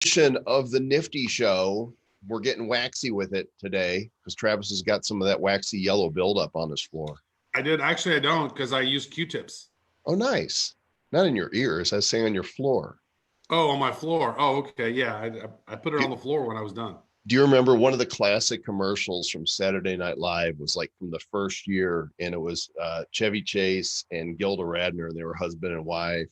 edition of the Nifty Show. We're getting waxy with it today because Travis has got some of that waxy yellow buildup on his floor. I did. Actually, I don't because I use Q-tips. Oh, nice. Not in your ears. I was saying on your floor. Oh, on my floor. Oh, okay. Yeah, I put it on the floor when I was done. Do you remember one of the classic commercials from Saturday Night Live was like from the first year, and it was Chevy Chase and Gilda Radner. They were husband and wife,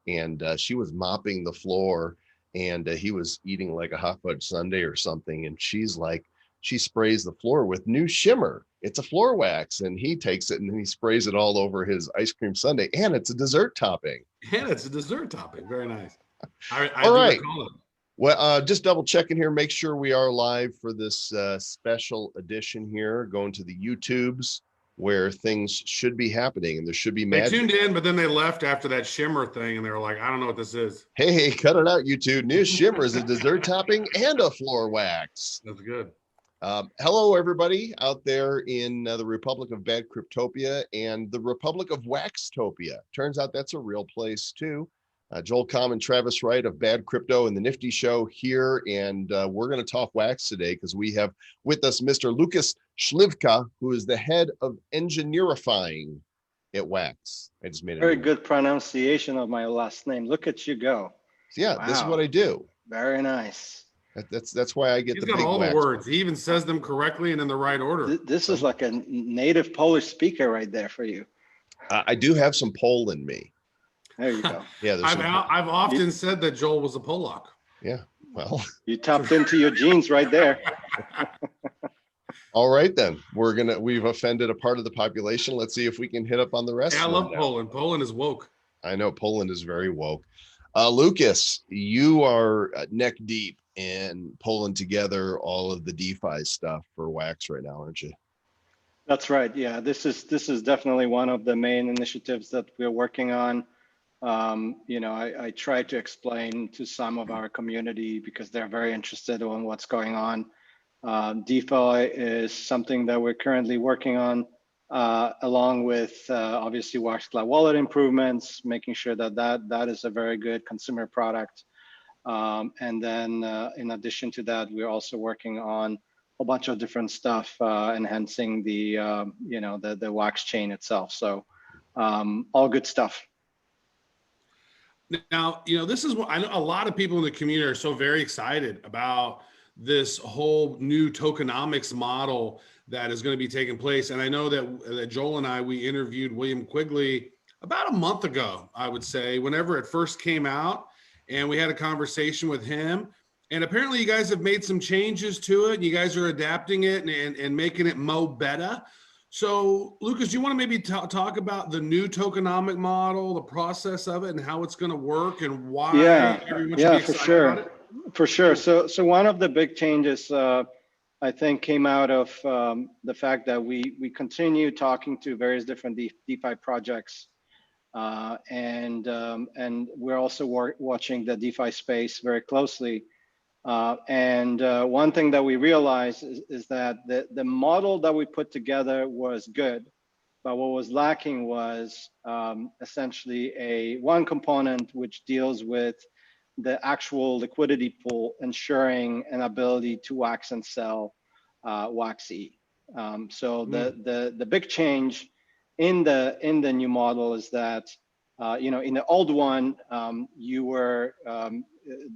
and she was mopping the floor, and he was eating like a hot fudge sundae or something, and she's like, she sprays the floor with new shimmer. It's a floor wax, and he takes it and he sprays it all over his ice cream sundae, and it's a dessert topping. And it's a dessert topping. Very nice. I All do right. recall it. Well, just double checking here, make sure we are live for this special edition here, going to the YouTubes where things should be happening and there should be They magic. tuned in, but then they left after that shimmer thing, and they were like, I don't know what this is. Hey, cut it out, YouTube. New shimmer is a dessert topping and a floor wax. That's good. Hello, everybody out there in the Republic of Bad Cryptopia and the Republic of Waxtopia. Turns out that's a real place, too. Joel Comm and Travis Wright of Bad Crypto and the Nifty Show here, and we're going to talk wax today because we have with us Mr. Lukas Slivka, who is the head of engineerifying at WAX. I just made it. Very good pronunciation of my last name. Look at you go. So yeah, wow. This is what I do. Very nice. That's why I get He's the got big all wax. the words. He even says them correctly and in the right order. This is like a native Polish speaker right there for you. I do have some Pole in me. There you go. Yeah, I've often said that Joel was a Polak. Yeah, well, you tapped into your genes right there. All right, then we've offended a part of the population. Let's see if we can hit up on the rest. Yeah, of I love them now. Poland. Poland is woke. I know Poland is very woke. Lukas, you are neck deep in pulling together all of the DeFi stuff for Wax right now, aren't you? That's right. Yeah, this is definitely one of the main initiatives that we're working on. I try to explain to some of our community because they're very interested in what's going on. DeFi is something that we're currently working on, along with obviously Wax Cloud wallet improvements, making sure that is a very good consumer product. And then in addition to that, we're also working on a bunch of different stuff, enhancing the Wax chain itself. So all good stuff. Now, this is what I know a lot of people in the community are so very excited about this whole new tokenomics model that is going to be taking place. And I know that Joel and I, we interviewed William Quigley about a month ago, I would say, whenever it first came out. And we had a conversation with him. And apparently you guys have made some changes to it. You guys are adapting it and making it mo better. So, Lukas, do you want to maybe talk about the new tokenomic model, the process of it, and how it's going to work, and why everyone should be excited about it? For sure. So one of the big changes, I think, came out of the fact that we continue talking to various different DeFi projects, and we're also watching the DeFi space very closely. And one thing that we realized is that the model that we put together was good, but what was lacking was essentially one component which deals with the actual liquidity pool, ensuring an ability to wax and sell WAX-E. The big change in the new model is that in the old one,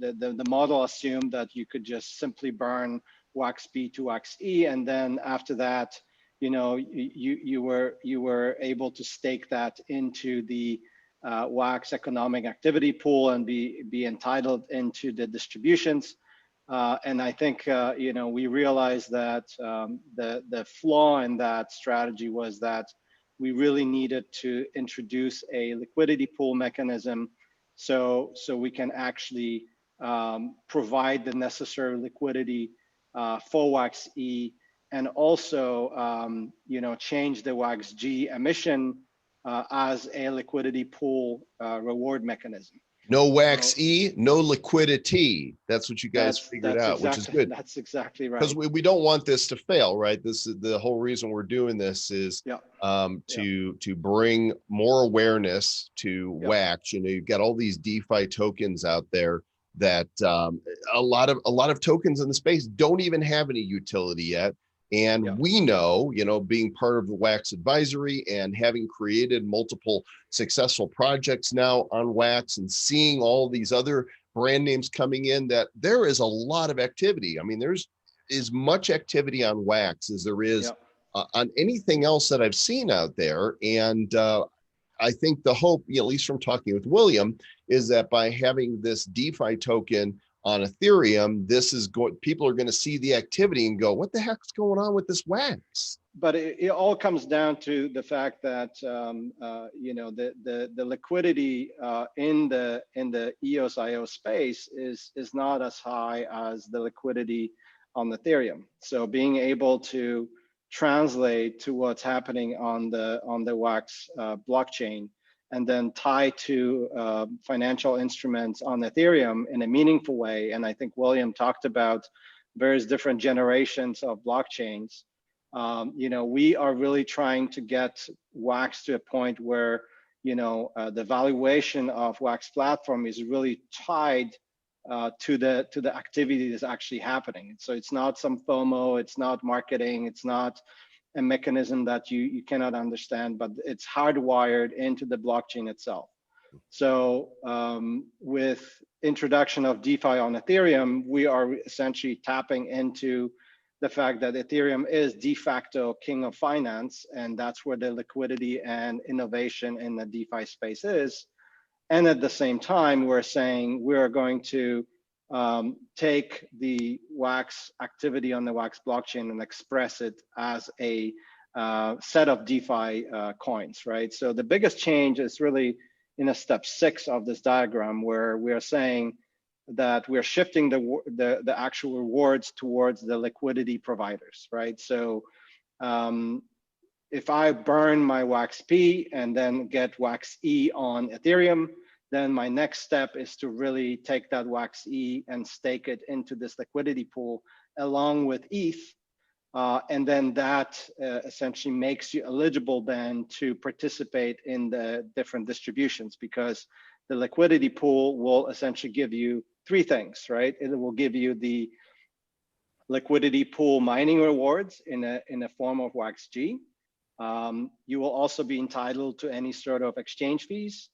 the model assumed that you could just simply burn WAX-B to WAX-E, and then after that, you were able to stake that into the WAX economic activity pool and be entitled into the distributions. And I think we realized that the flaw in that strategy was that we really needed to introduce a liquidity pool mechanism so we can actually provide the necessary liquidity for WAX-E, and also change the WAX-G emission as a liquidity pool reward mechanism. No WAX-E, no liquidity. That's what you guys figured out, which is good. That's exactly right. Because we don't want this to fail, right? This is the whole reason we're doing this is to bring more awareness to WAX. You've got all these DeFi tokens out there that a lot of tokens in the space don't even have any utility yet. And Yeah. we know, being part of the WAX advisory and having created multiple successful projects now on WAX and seeing all these other brand names coming in, that there is a lot of activity. I mean, there's as much activity on WAX as there is Yeah. on anything else that I've seen out there. And I think the hope, at least from talking with William, is that by having this DeFi token on Ethereum, people are going to see the activity and go, what the heck's going on with this WAX? But it all comes down to the fact that the liquidity in the EOS IO space is not as high as the liquidity on Ethereum. So being able to translate to what's happening on the WAX blockchain and then tie to financial instruments on Ethereum in a meaningful way. And I think William talked about various different generations of blockchains. We are really trying to get WAX to a point where, the valuation of WAX platform is really tied to the activity that's actually happening. So it's not some FOMO, it's not marketing, it's not a mechanism that you cannot understand, but it's hardwired into the blockchain itself. So with introduction of DeFi on Ethereum, we are essentially tapping into the fact that Ethereum is de facto king of finance, and that's where the liquidity and innovation in the DeFi space is. And at the same time, we're saying we're going to take the WAX activity on the WAX blockchain and express it as a set of DeFi coins, right? So the biggest change is really in a step 6 of this diagram, where we are saying that we're shifting the actual rewards towards the liquidity providers, right? So if I burn my WAX P and then get WAX E on Ethereum, then my next step is to really take that WAX E and stake it into this liquidity pool along with ETH. And then that essentially makes you eligible then to participate in the different distributions, because the liquidity pool will essentially give you 3 things, right? It will give you the liquidity pool mining rewards in a form of WAX G. You will also be entitled to any sort of exchange fees,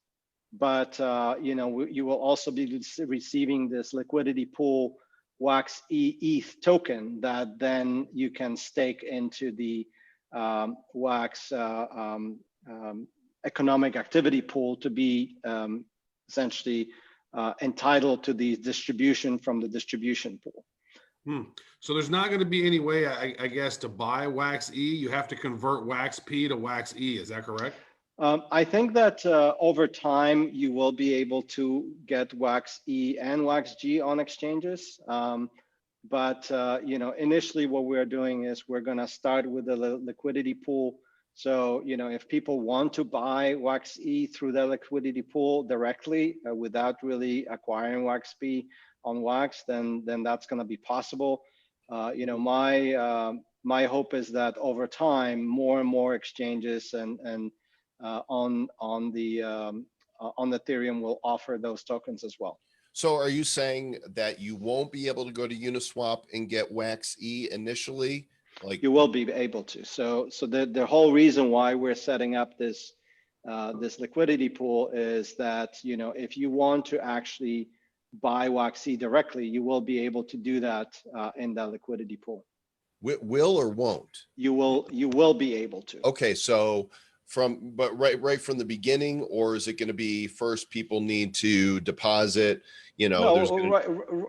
but you will also be receiving this liquidity pool WAX ETH token that then you can stake into the WAX economic activity pool to be essentially entitled to the distribution from the distribution pool. So there's not going to be any way, I guess, to buy WAX E. You have to convert WAX P to WAX E. Is that correct? I think that over time you will be able to get WAX E and WAX G on exchanges. But initially what we're doing is we're going to start with the liquidity pool. So if people want to buy WAX E through the liquidity pool directly without really acquiring WAX P on WAX, then that's going to be possible. My hope is that over time more and more exchanges and on Ethereum will offer those tokens as well. So are you saying that you won't be able to go to Uniswap and get WAX E initially? Like, you will be able to. So the whole reason why we're setting up this liquidity pool is that if you want to actually buy WAX E directly, you will be able to do that in the liquidity pool. Will or won't? You will be able to. Okay, so right from the beginning, or is it going to be first people need to deposit? No,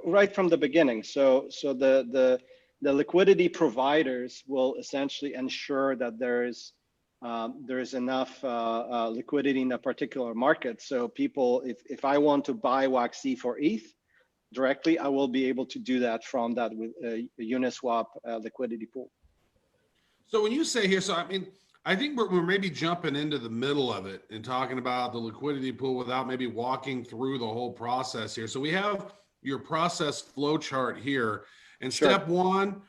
right from the beginning. So the liquidity providers will essentially ensure that there is enough liquidity in a particular market. So people, if I want to buy WAX E for ETH directly, I will be able to do that from that with Uniswap liquidity pool. So when you say here, I think we're maybe jumping into the middle of it and talking about the liquidity pool without maybe walking through the whole process here. So we have your process flow chart here, and Sure. Step 1,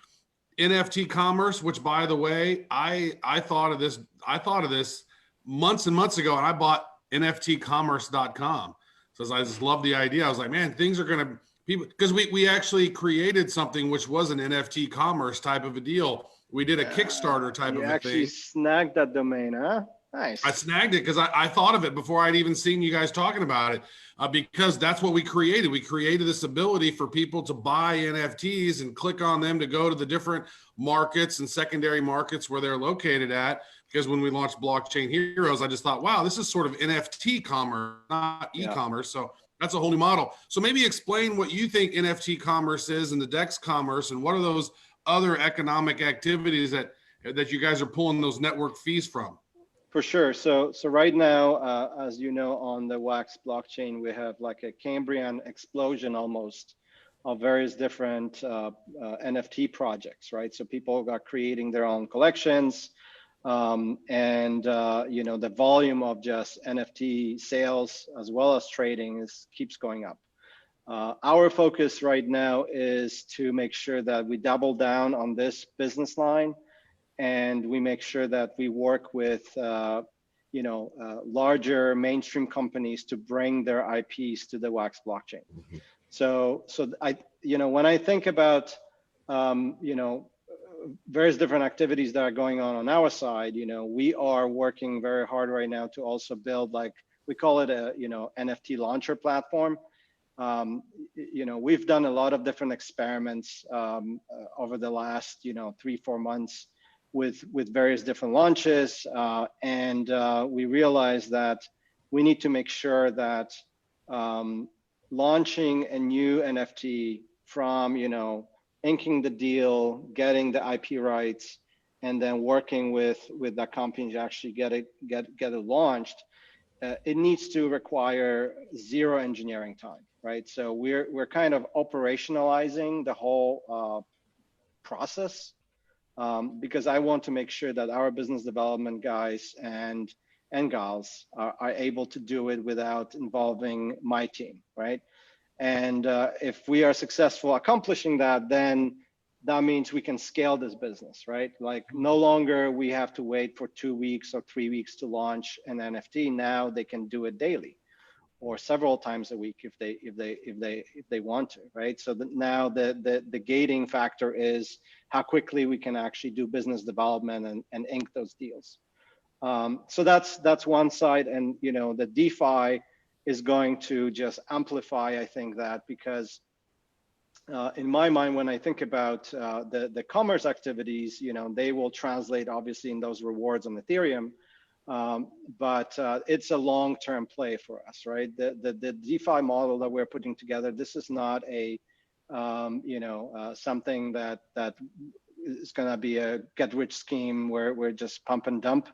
NFT commerce, which, by the way, I thought of this months and months ago, and I bought nftcommerce.com. So I just love the idea. I was like, man, things are going to people, because we actually created something which was an NFT commerce type of a deal. We did a Kickstarter type You of a actually thing. snagged that domain, huh? Nice. I snagged it because I thought of it before I'd even seen you guys talking about it, because that's what we created. We created this ability for people to buy NFTs and click on them to go to the different markets and secondary markets where they're located at. Because when we launched Blockchain Heroes, I just thought, wow, this is sort of NFT commerce, not e-commerce. So that's a whole new model. So maybe explain what you think NFT commerce is and the DEX commerce, and what are those other economic activities that you guys are pulling those network fees from? For sure. So right now, as you know, on the WAX blockchain, we have like a Cambrian explosion almost of various different NFT projects, right? So people are creating their own collections, and you know, the volume of just NFT sales as well as trading keeps going up. Our focus right now is to make sure that we double down on this business line, and we make sure that we work with you know, larger mainstream companies to bring their IPs to the WAX blockchain. Mhm. So I, you know, when I think about you know, various different activities that are going on our side, you know, we are working very hard right now to also build, like, we call it a, you know, NFT launcher platform. You know, we've done a lot of different experiments over the last, you know, 3-4 months with various different launches, and we realized that we need to make sure that launching a new NFT from, you know, inking the deal, getting the IP rights, and then working with that company to actually get it launched, it needs to require zero engineering time, right? So we're kind of operationalizing the whole process, because I want to make sure that our business development guys and gals are able to do it without involving my team, right? And if we are successful accomplishing that, then that means we can scale this business, right? Like, no longer we have to wait for 2 weeks or 3 weeks to launch an NFT. Now they can do it daily or several times a week if they want to, right? So now the gating factor is how quickly we can actually do business development and ink those deals. So that's one side, and you know, the DeFi is going to just amplify, I think, that, because in my mind, when I think about the commerce activities, you know, they will translate obviously in those rewards on Ethereum, but it's a long-term play for us, right? The DeFi model that we're putting together, this is not a you know, something that is going to be a get-rich scheme where we're just pump and dump.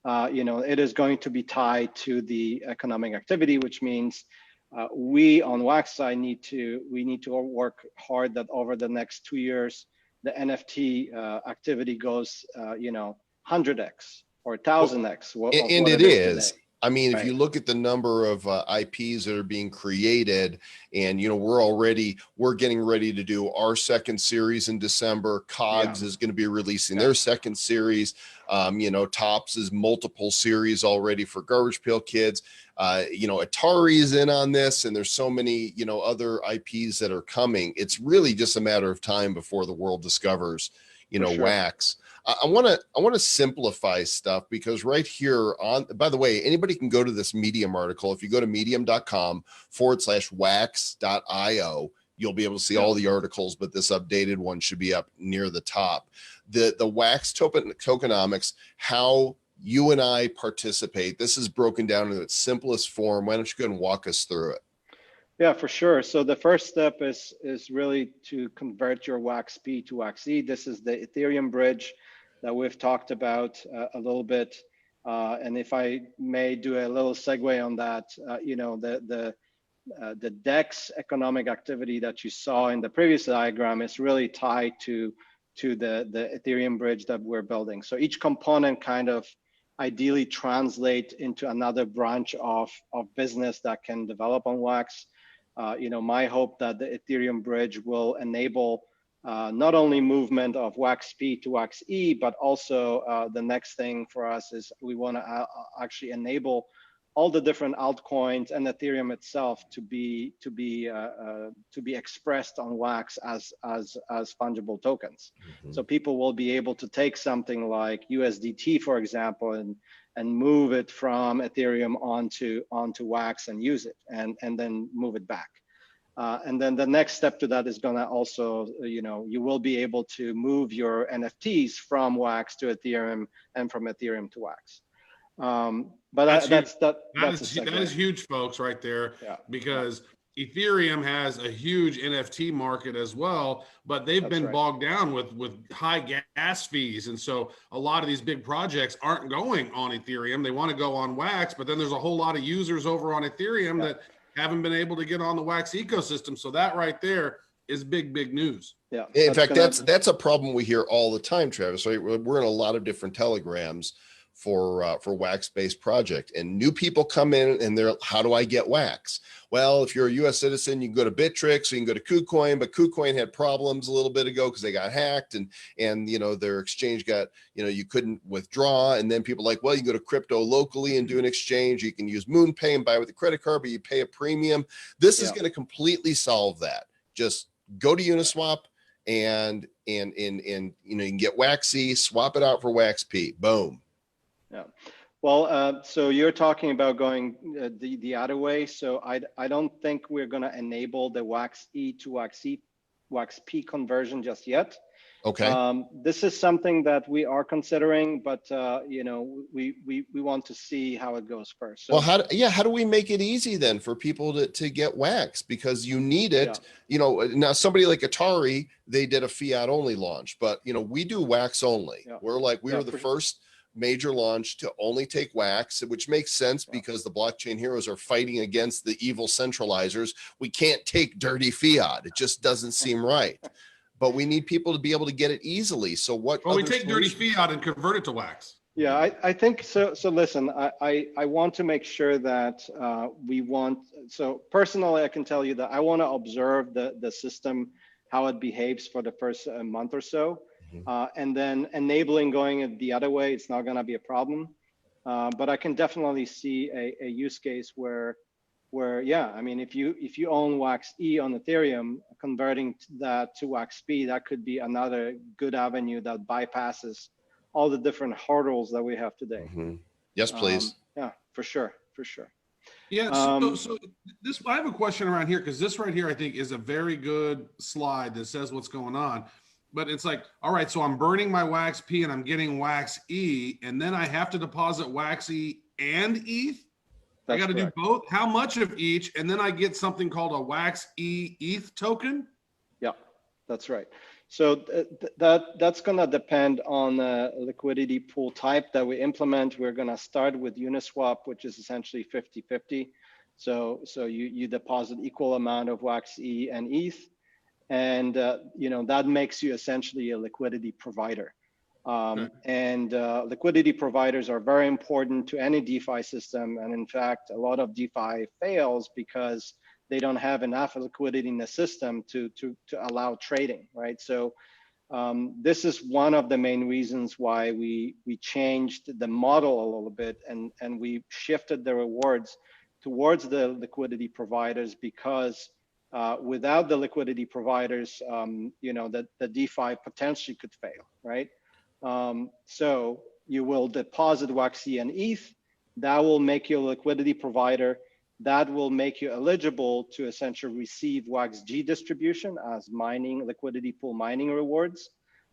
You know, it is going to be tied to the economic activity, which means we on WAX side need to work hard that over the next 2 years, the NFT activity goes, you know, 100x or 1000x what And it it is today. is. I mean, if Right. you look at the number of IPs that are being created, and you know, we're getting ready to do our second series in December. Cogs is going to be releasing their second series. You know, Tops is multiple series already for Garbage Pail Kids. You know, Atari's in on this, and there's so many, you know, other IPs that are coming. It's really just a matter of time before the world discovers, you know, WAX. I want to simplify stuff, because right here on, by the way, anybody can go to this Medium article. If you go to medium.com/wax.io, you'll be able to see all the articles, but this updated one should be up near the top. The WAX tokenomics, how you and I participate. This is broken down in its simplest form. Why don't you go and walk us through it? Yeah, for sure. So the first step is really to convert your WAX-P to WAX-E. This is the Ethereum bridge that we've talked about a little bit. And if I may do a little segue on that, you know, the DEX economic activity that you saw in the previous diagram is really tied to the Ethereum bridge that we're building. So each component kind of ideally translate into another branch of business that can develop on WAX. You know, my hope that the Ethereum bridge will enable not only movement of WAX-P to WAX-E, but also the next thing for us is we want to actually enable all the different altcoins and Ethereum itself to be expressed on Wax as fungible tokens. Mm-hmm. So people will be able to take something like USDT, for example, and move it from Ethereum onto Wax and use it, and then move it back. And then the next step to that is going to also, you will be able to move your NFTs from Wax to Ethereum and from Ethereum to Wax. But that is huge, folks, right there. Yeah. Because Ethereum has a huge NFT market as well, but they've been bogged down with high gas fees, and so a lot of these big projects aren't going on Ethereum. They want to go on Wax, but then there's a whole lot of users over on Ethereum that haven't been able to get on the Wax ecosystem. So that right there is big news. Yeah. In fact, that's a problem we hear all the time, Travis. Right? We're in a lot of different telegrams for Wax-based project, and new people come in and they're, how do I get Wax? Well, if you're a U.S. citizen, you can go to Bittrex, or you can go to KuCoin, but KuCoin had problems a little bit ago because they got hacked, and their exchange got, you couldn't withdraw. And then people like, well, you can go to crypto locally and do an exchange. You can use MoonPay and buy with a credit card, but you pay a premium. This is going to completely solve that. Just go to Uniswap and you can get Waxy, swap it out for WaxP. Boom. Yeah. Well, so you're talking about going the other way. So I don't think we're going to enable the WaxE to WaxP conversion just yet. Okay. This is something that we are considering, but we want to see how it goes first. So, well, how do we make it easy then for people to get Wax, because you need it? Now somebody like Atari, they did a fiat only launch, but we do Wax only. We're like, we were the first major launch to only take Wax, which makes sense because the blockchain heroes are fighting against the evil centralizers. We can't take dirty fiat. It just doesn't seem right. But we need people to be able to get it easily. So what? Well, we take dirty fiat and convert it to Wax. Yeah, I think so. So listen, I want to make sure that so personally, I can tell you that I want to observe the system, how it behaves for the first month or so. And then enabling going the other way, it's not going to be a problem. But I can definitely see a use case where I mean, if you own WaxE on Ethereum, converting that to WaxP, that could be another good avenue that bypasses all the different hurdles that we have today. Yes, please. Yeah, for sure. Yeah. So this, I have a question around here, because this right here, I think, is a very good slide that says what's going on. But it's like, all right, so I'm burning my WaxP and I'm getting WaxE, and then I have to deposit WaxE and ETH. I got to do both. How much of each? And then I get something called a WaxE ETH token. Yeah, that's right. So that's going to depend on the liquidity pool type that we implement. We're going to start with Uniswap, which is essentially 50-50. So you deposit equal amount of WaxE and ETH. And that makes you essentially a liquidity provider. And liquidity providers are very important to any DeFi system. And in fact, a lot of DeFi fails because they don't have enough liquidity in the system to allow trading, right? So this is one of the main reasons why we changed the model a little bit, and we shifted the rewards towards the liquidity providers, because without the liquidity providers, the DeFi potentially could fail, right? So you will deposit WaxE and ETH. That will make you a liquidity provider. That will make you eligible to essentially receive WaxG distribution as liquidity pool mining rewards.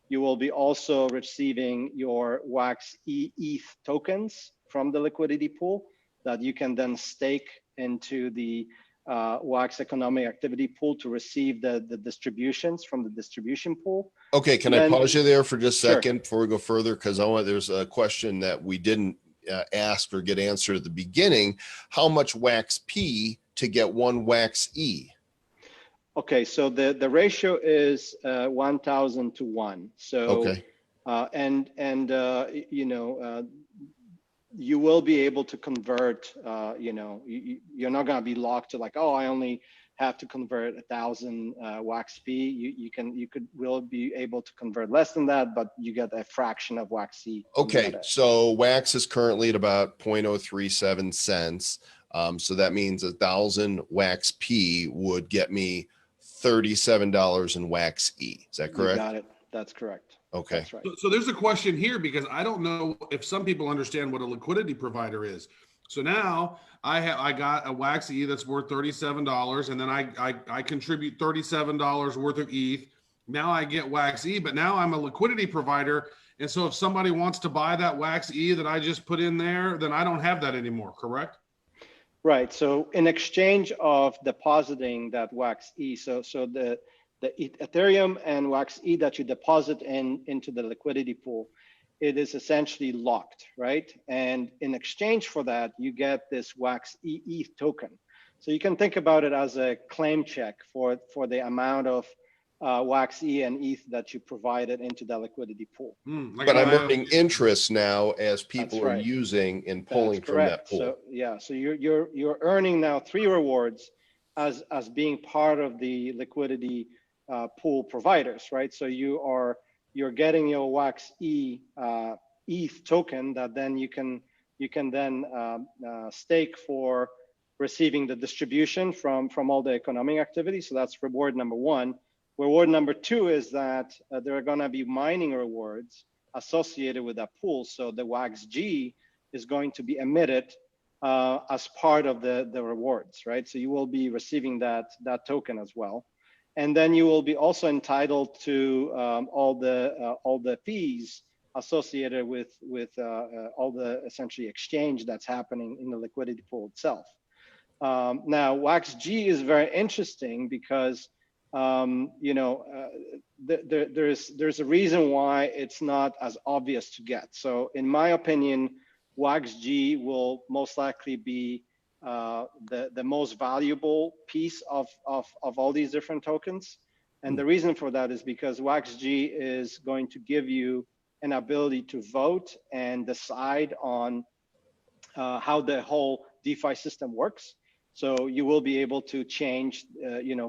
You will be also receiving your WaxE ETH tokens from the liquidity pool that you can then stake into the Wax economic activity pool to receive the distributions from the distribution pool. Okay, can I pause you there for just a second before we go further? Because there's a question that we didn't ask or get answered at the beginning. How much WaxP to get one WaxE? Okay, so the ratio is 1,000 to 1. So you will be able to convert. You're not going to be locked to like, oh, I only have to convert 1,000 WAXP. Will be able to convert less than that, but you get a fraction of WAXC. Okay, so wax is currently at about 0.037 cents. So that means 1,000 wax P would get me $37 in wax E. Is that correct? You got it. That's correct. Okay. That's right. So there's a question here, because I don't know if some people understand what a liquidity provider is. So now I got a wax E that's worth $37, and then I contribute $37 worth of ETH. Now I get wax E, but now I'm a liquidity provider. And so if somebody wants to buy that wax E that I just put in there, then I don't have that anymore, correct? Right. So in exchange of depositing that wax E, so the Ethereum and wax E that you deposit into the liquidity pool, it is essentially locked, right? And in exchange for that, you get this wax E ETH token. So you can think about it as a claim check for the amount of wax E and ETH that you provided into the liquidity pool. But I'm earning interest now as people are using and pulling from that pool. So yeah, so you're earning now 3 rewards as being part of the liquidity pool providers, right? So you're getting your wax E ETH token that then you can then stake for receiving the distribution from all the economic activity. So that's reward number 1. Reward number 2 is that there are going to be mining rewards associated with that pool. So the wax G is going to be emitted as part of the rewards, right? So you will be receiving that token as well. And then you will be also entitled to all the fees associated with all the essentially exchange that's happening in the liquidity pool itself. Now, wax G is very interesting because there's a reason why it's not as obvious to get. So in my opinion, wax G will most likely be the most valuable piece of all these different tokens. And the reason for that is because wax G is going to give you an ability to vote and decide on how the whole DeFi system works. So you will be able to change,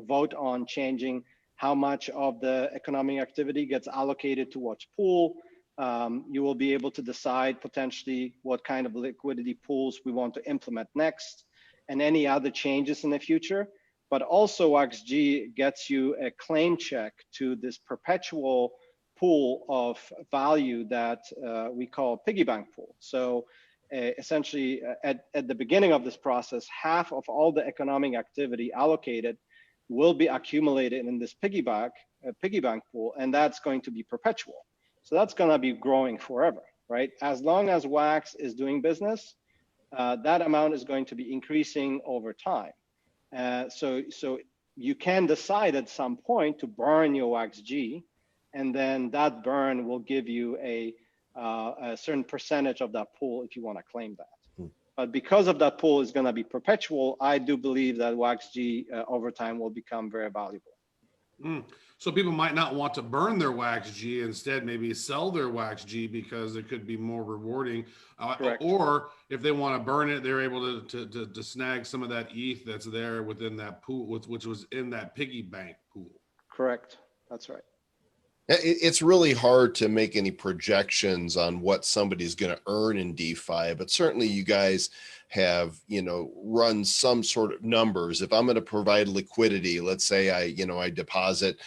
vote on changing how much of the economic activity gets allocated to which pool. You will be able to decide potentially what kind of liquidity pools we want to implement next and any other changes in the future. But also wax G gets you a claim check to this perpetual pool of value that we call piggy bank pool. So essentially at the beginning of this process, half of all the economic activity allocated will be accumulated in this piggy bank pool, and that's going to be perpetual. So that's going to be growing forever, right? As long as WAX is doing business, that amount is going to be increasing over time. So you can decide at some point to burn your WAX G, and then that burn will give you a certain percentage of that pool if you want to claim that. But because of that pool is going to be perpetual, I do believe that WAX G over time will become very valuable. So people might not want to burn their WAX G, instead maybe sell their WAX G because it could be more rewarding. Or if they want to burn it, they're able to snag some of that ETH that's there within that pool, which was in that piggy bank pool. Correct. That's right. It's really hard to make any projections on what somebody's going to earn in DeFi, but certainly you guys have, run some sort of numbers. If I'm going to provide liquidity, let's say I deposit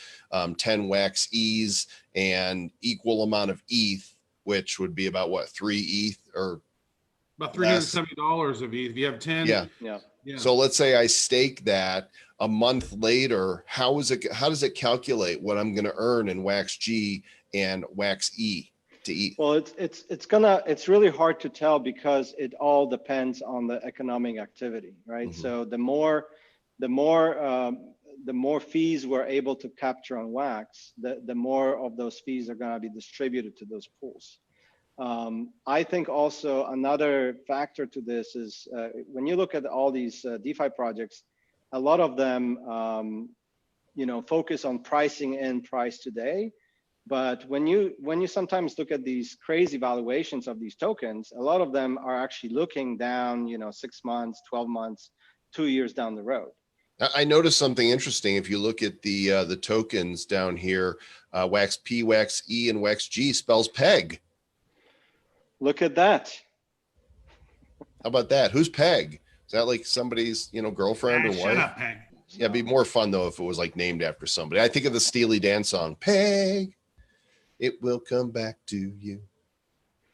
10 wax E's and equal amount of ETH, which would be about what, 3 ETH or about $370 of ETH. If you have 10. Yeah. So let's say I stake that a month later. How does it calculate what I'm going to earn in wax G and wax E to ETH? Well, it's really hard to tell because it all depends on the economic activity, right? Mm-hmm. So the more fees we're able to capture on wax, the more of those fees are going to be distributed to those pools. I think also another factor to this is when you look at all these DeFi projects, a lot of them, focus on pricing in price today. But when you sometimes look at these crazy valuations of these tokens, a lot of them are actually looking down, 6 months, 12 months, 2 years down the road. I noticed something interesting. If you look at the tokens down here, WAX P, WAX E, and WAX G spells peg. Look at that. How about that? Who's Peg? Is that like somebody's, girlfriend or Shut wife? up, Peg. Yeah, it'd be more fun though if it was like named after somebody. I think of the Steely Dan song, Peg, it will come back to you.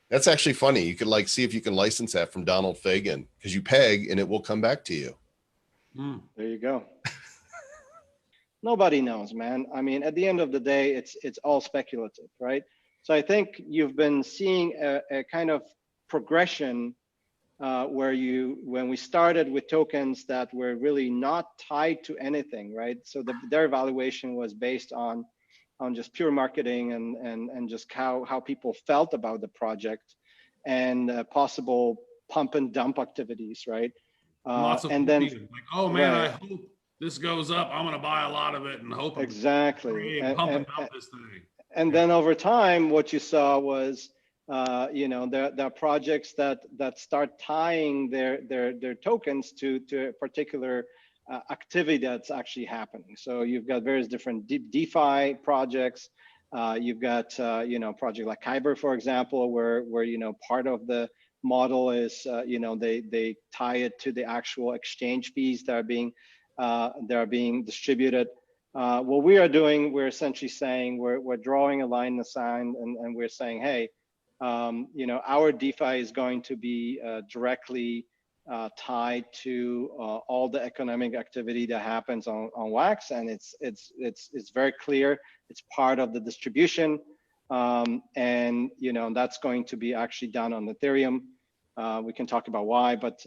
That's actually funny. You could like see if you can license that from Donald Fagen, because you peg and it will come back to you. There you go. Nobody knows, man. I mean, at the end of the day, it's all speculative, right? So I think you've been seeing a kind of progression where when we started with tokens that were really not tied to anything, right? So their evaluation was based on just pure marketing and just how people felt about the project and possible pump and dump activities, right? Lots of and then like, oh man, right. I hope this goes up. I'm going to buy a lot of it and hope Exactly. pump and dump this thing. And then over time, what you saw was, there are projects that start tying their tokens to a particular activity that's actually happening. So you've got various different DeFi projects. You've got project like Kyber, for example, where part of the model is they tie it to the actual exchange fees that are being distributed. What we are doing, we're essentially saying we're drawing a line in the sand, and we're saying, hey, our DeFi is going to be directly tied to all the economic activity that happens on WAX, and it's very clear. It's part of the distribution, and that's going to be actually done on Ethereum. We can talk about why, but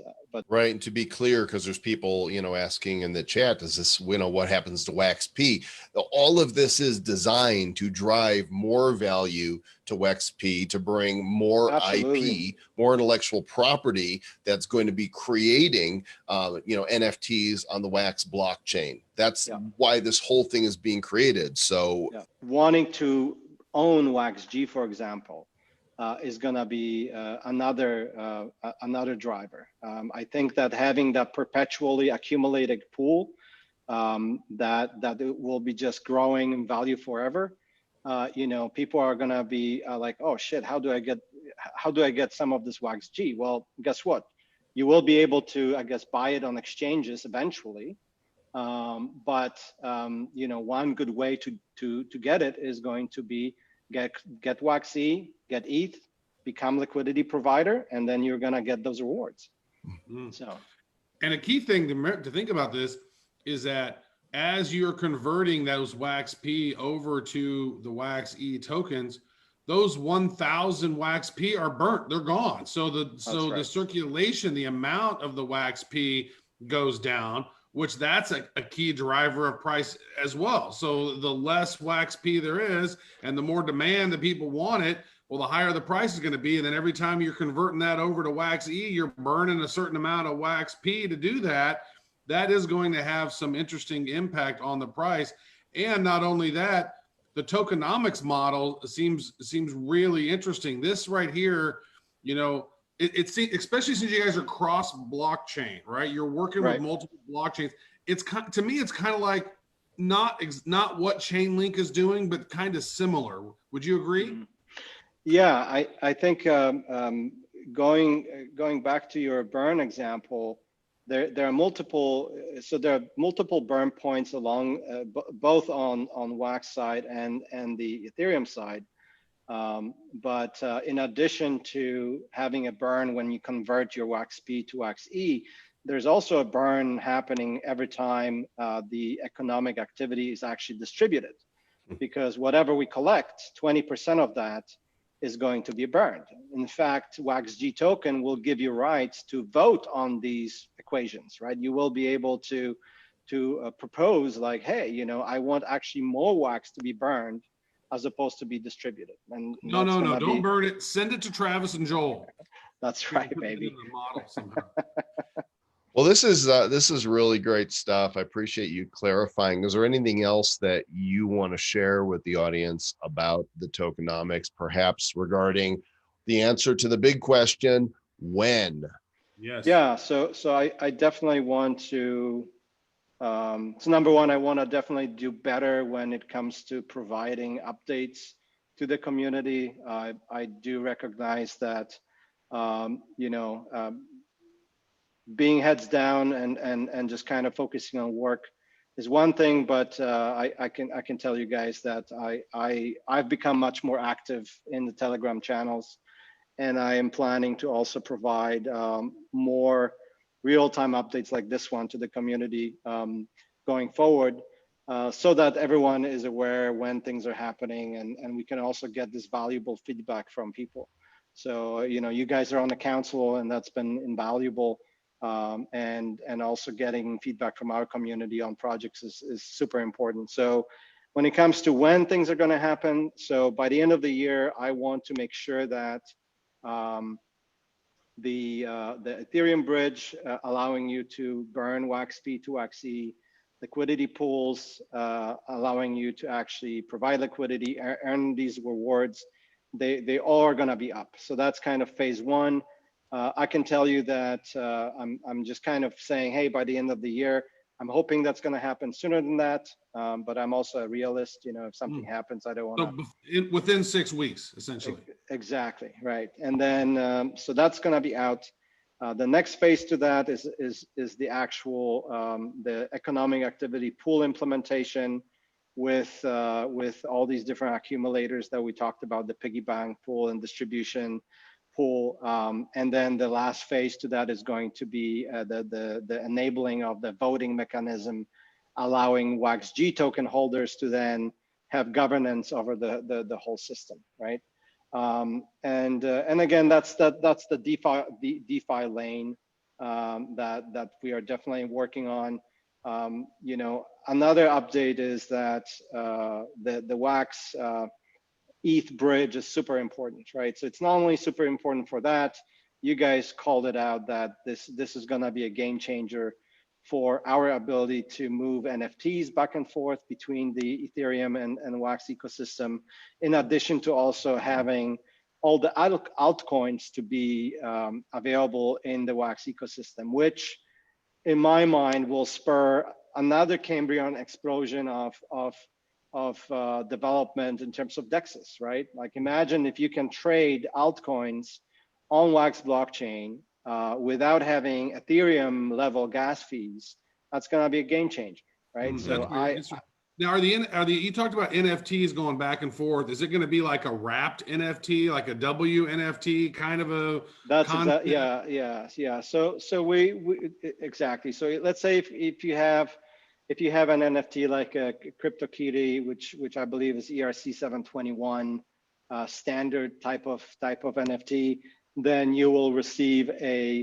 right. And to be clear, because there's people, asking in the chat, does this, what happens to WAX P? All of this is designed to drive more value to WAX P, to bring more Absolutely. IP, more intellectual property that's going to be creating, NFTs on the WAX blockchain. That's why this whole thing is being created. So wanting to own WAX G, for example, is going to be another driver. I think that having that perpetually accumulated pool that it will be just growing in value forever. People are going to be like, oh shit, how do I get some of this WAX G? Well, guess what? You will be able to, I guess, buy it on exchanges eventually. But one good way to get it is going to be get WAX E, get ETH, become liquidity provider, and then you're gonna get those rewards. So, and a key thing to think about this is that as you're converting those WAX P over to the WAX E tokens, those 1,000 WAX P are burnt; they're gone. So the circulation, the amount of the WAX P goes down, which that's a key driver of price as well. So the less WAX P there is, and the more demand that people want it, well, the higher the price is going to be. And then every time you're converting that over to WAX E, you're burning a certain amount of WAX P to do that. That is going to have some interesting impact on the price. And not only that, the tokenomics model seems really interesting. This right here, it's especially since you guys are cross blockchain, right? You're working with multiple blockchains. To me, it's kind of like not what Chainlink is doing, but kind of similar. Would you agree? Yeah, I think going back to your burn example, there are multiple. So there are multiple burn points along both on WAX side and the Ethereum side. But in addition to having a burn when you convert your WAX P to WAX E, there's also a burn happening every time the economic activity is actually distributed, because whatever we collect, 20% of that is going to be burned. In fact, WAX G token will give you rights to vote on these equations, right? You will be able to propose like, hey, I want actually more wax to be burned as opposed to be distributed. And no, don't burn it. Send it to Travis and Joel. That's right, baby. In the model somehow. Well, this is really great stuff. I appreciate you clarifying. Is there anything else that you want to share with the audience about the tokenomics, perhaps regarding the answer to the big question, when? Yes. Yeah. So I definitely want to So number one, I want to definitely do better when it comes to providing updates to the community. I do recognize that, being heads down and just kind of focusing on work is one thing, but I can tell you guys that I've become much more active in the Telegram channels, and I am planning to also provide more real-time updates like this one to the community going forward, so that everyone is aware when things are happening, and we can also get this valuable feedback from people. So you guys are on the council, and that's been invaluable. And also getting feedback from our community on projects is super important. So when it comes to when things are going to happen, so by the end of the year, I want to make sure that the Ethereum bridge, allowing you to burn WAX-P to WAX-E, liquidity pools, allowing you to actually provide liquidity, earn these rewards, they all are going to be up. So that's kind of phase one. I can tell you that I'm just kind of saying, hey, by the end of the year, I'm hoping that's going to happen sooner than that. But I'm also a realist. If something happens, I don't want to. So within 6 weeks, essentially. Exactly, right. And then, so that's going to be out. The next phase to that is the actual the economic activity pool implementation with all these different accumulators that we talked about, the piggy bank pool and distribution pool. And then the last phase to that is going to be the enabling of the voting mechanism, allowing WAX-G token holders to then have governance over the whole system, right? And again, that's the DeFi lane that we are definitely working on. Another update is that the WAX ETH bridge is super important, right? So it's not only super important for that, you guys called it out that this is going to be a game changer for our ability to move NFTs back and forth between the Ethereum and WAX ecosystem, in addition to also having all the altcoins to be available in the WAX ecosystem, which in my mind will spur another Cambrian explosion of development in terms of DEXs, right? Like imagine if you can trade altcoins on WAX blockchain without having Ethereum level gas fees. That's going to be a game changer, right? So now you talked about NFTs going back and forth. Is it going to be like a wrapped NFT, like a W NFT kind of a? Yeah. So we exactly. So let's say if you have an NFT like a CryptoKitty, which I believe is ERC 721 standard type of NFT, then you will receive we're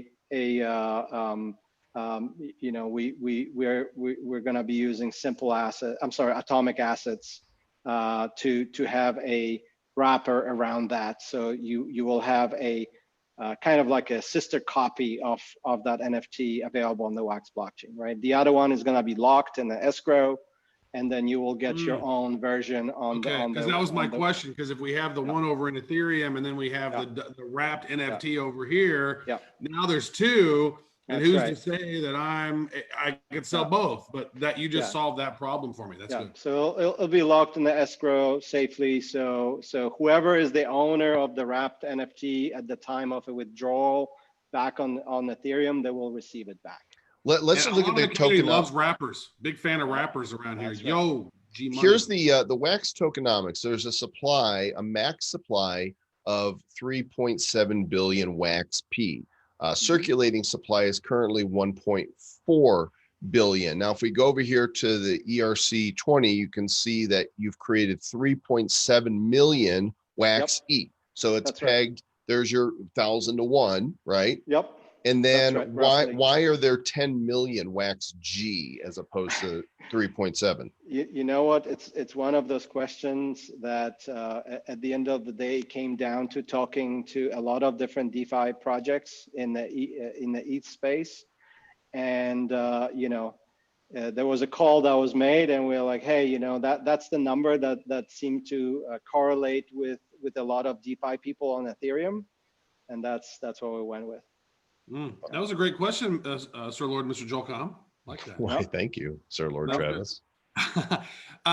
going to be using atomic assets to have a wrapper around that. So you will have a kind of like a sister copy of that NFT available on the WAX blockchain, right? The other one is going to be locked in the escrow, and then you will get your own version on because that was my question. Because if we have the one over in Ethereum and then we have the wrapped NFT over here, now there's two. And who's to say that I could sell both? But that you just solved that problem for me. That's good. So it'll be locked in the escrow safely. So whoever is the owner of the wrapped NFT at the time of a withdrawal back on Ethereum, they will receive it back. Let's look at the token. Loves wrappers. Big fan of wrappers around here. Yo, G money. Here's the WAX tokenomics. There's a max supply of 3.7 billion WAX-P. Circulating supply is currently 1.4 billion. Now, if we go over here to the ERC20, you can see that you've created 3.7 million WAX-E. So it's pegged. There's your 1,000 to 1, right? Yep. And then why are there 10 million WAX-G as opposed to 3.7? You know what? It's one of those questions that at the end of the day came down to talking to a lot of different DeFi projects in the ETH space, and there was a call that was made, and we were like, hey, that's the number that seemed to correlate with a lot of DeFi people on Ethereum, and that's what we went with. That was a great question, Sir Lord, Mr. Joel Comm. Like that. Why, thank you, Sir Lord Travis.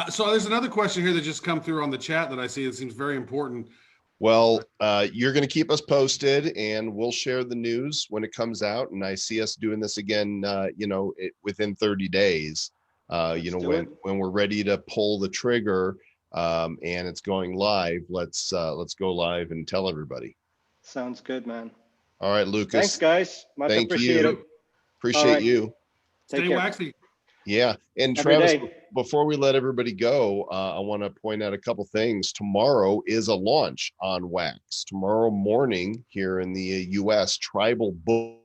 So there's another question here that just come through on the chat that I see. It seems very important. Well, you're going to keep us posted, and we'll share the news when it comes out. And I see us doing this again, within 30 days. When we're ready to pull the trigger, and it's going live, let's go live and tell everybody. Sounds good, man. All right, Lucas. Thanks, guys. Much Thank appreciated. you. Appreciate you. Stay waxy. Yeah. And Travis, before we let everybody go, I want to point out a couple things. Tomorrow is a launch on WAX. Tomorrow morning here in the US, Tribal Book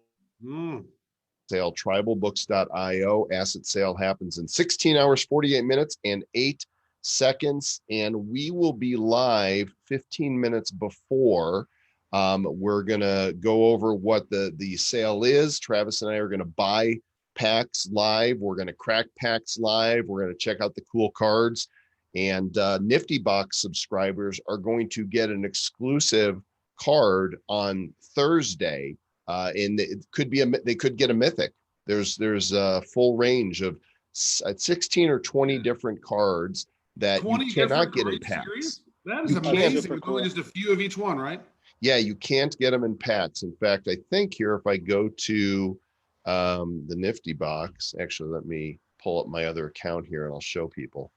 sale, tribalbooks.io. Asset sale happens in 16 hours, 48 minutes, and 8 seconds. And we will be live 15 minutes before. We're going to go over what the sale is. Travis and I are going to buy packs live. We're going to crack packs live. We're going to check out the cool cards, and Nifty Box subscribers are going to get an exclusive card on Thursday. And it could be they could get a mythic. There's a full range of 16 or 20 different cards that you cannot get in packs. Series? That is amazing. With only just a few of each one, right? Yeah, you can't get them in packs. In fact, I think here, if I go to the Nifty Box, actually, let me pull up my other account here and I'll show people.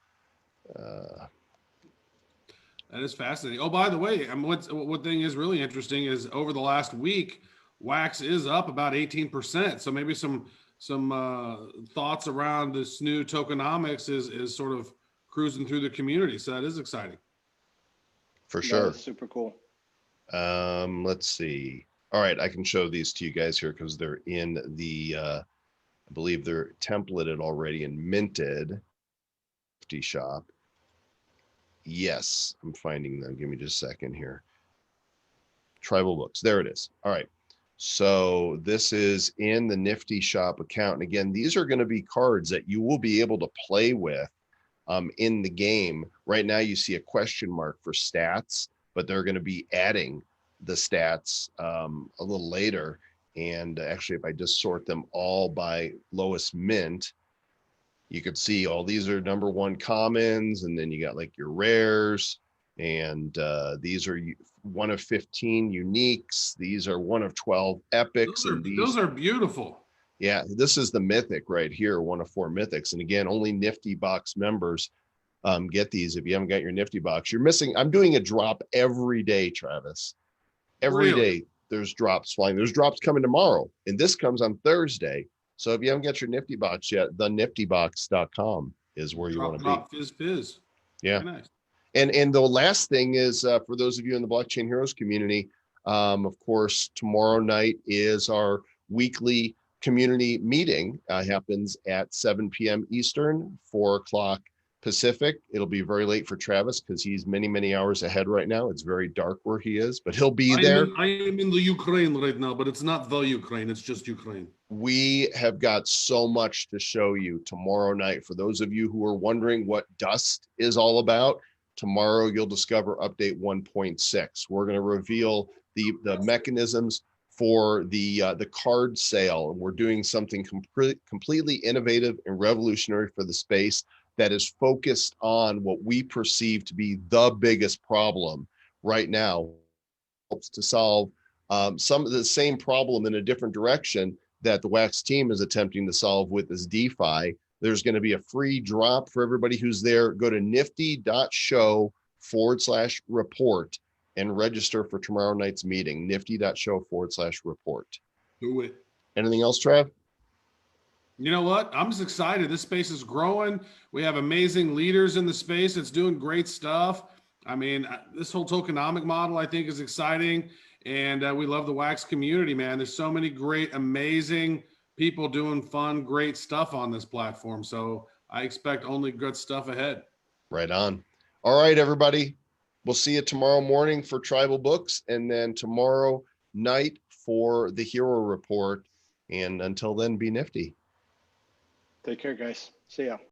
That is fascinating. Oh, by the way, what thing is really interesting is over the last week, WAX is up about 18%. So maybe some thoughts around this new tokenomics is sort of cruising through the community. So that is exciting. For sure. That's super cool. Let's see. All right, I can show these to you guys here because they're in the, I believe they're templated already and minted. Nifty shop. Yes, I'm finding them. Give me just a second here. Tribal Books. There it is. All right. So this is in the Nifty shop account. And again, these are going to be cards that you will be able to play with in the game. Right now, you see a question mark for stats, but they're going to be adding the stats a little later. And actually, if I just sort them all by lowest mint, you could see all these are number 1 commons, and then you got like your rares, and these are 1 of 15 uniques. These are 1 of 12 epics. Those are beautiful. Yeah, this is the mythic right here, 1 of 4 mythics. And again, only Nifty Box members get these. If you haven't got your Nifty Box, you're missing. I'm doing a drop every day, Travis. Every day there's drops flying. There's drops coming tomorrow, and this comes on Thursday. So if you haven't got your Nifty Box yet, theniftybox.com is where you want to be. Fizz. Yeah. Very nice. And the last thing is for those of you in the Blockchain Heroes community, of course, tomorrow night is our weekly community meeting. Happens at 7 p.m. Eastern, 4 o'clock Pacific. It'll be very late for Travis because he's many, many hours ahead right now. It's very dark where he is, but he'll be there. I am in the Ukraine right now, but it's not the Ukraine. It's just Ukraine. We have got so much to show you tomorrow night. For those of you who are wondering what Dust is all about, tomorrow you'll discover update 1.6. We're going to reveal the mechanisms for the card sale, and we're doing something completely innovative and revolutionary for the space that is focused on what we perceive to be the biggest problem right now. Helps to solve some of the same problem in a different direction that the WAX team is attempting to solve with this DeFi. There's going to be a free drop for everybody who's there. Go to nifty.show/report and register for tomorrow night's meeting. nifty.show/report. Do it. Anything else, Trav? You know what? I'm just excited. This space is growing. We have amazing leaders in the space. It's doing great stuff. I mean, this whole tokenomic model, I think, is exciting. And we love the WAX community, man. There's so many great, amazing people doing fun, great stuff on this platform. So I expect only good stuff ahead. Right on. All right, everybody. We'll see you tomorrow morning for Tribal Books, and then tomorrow night for the Hero Report. And until then, be nifty. Take care, guys. See ya.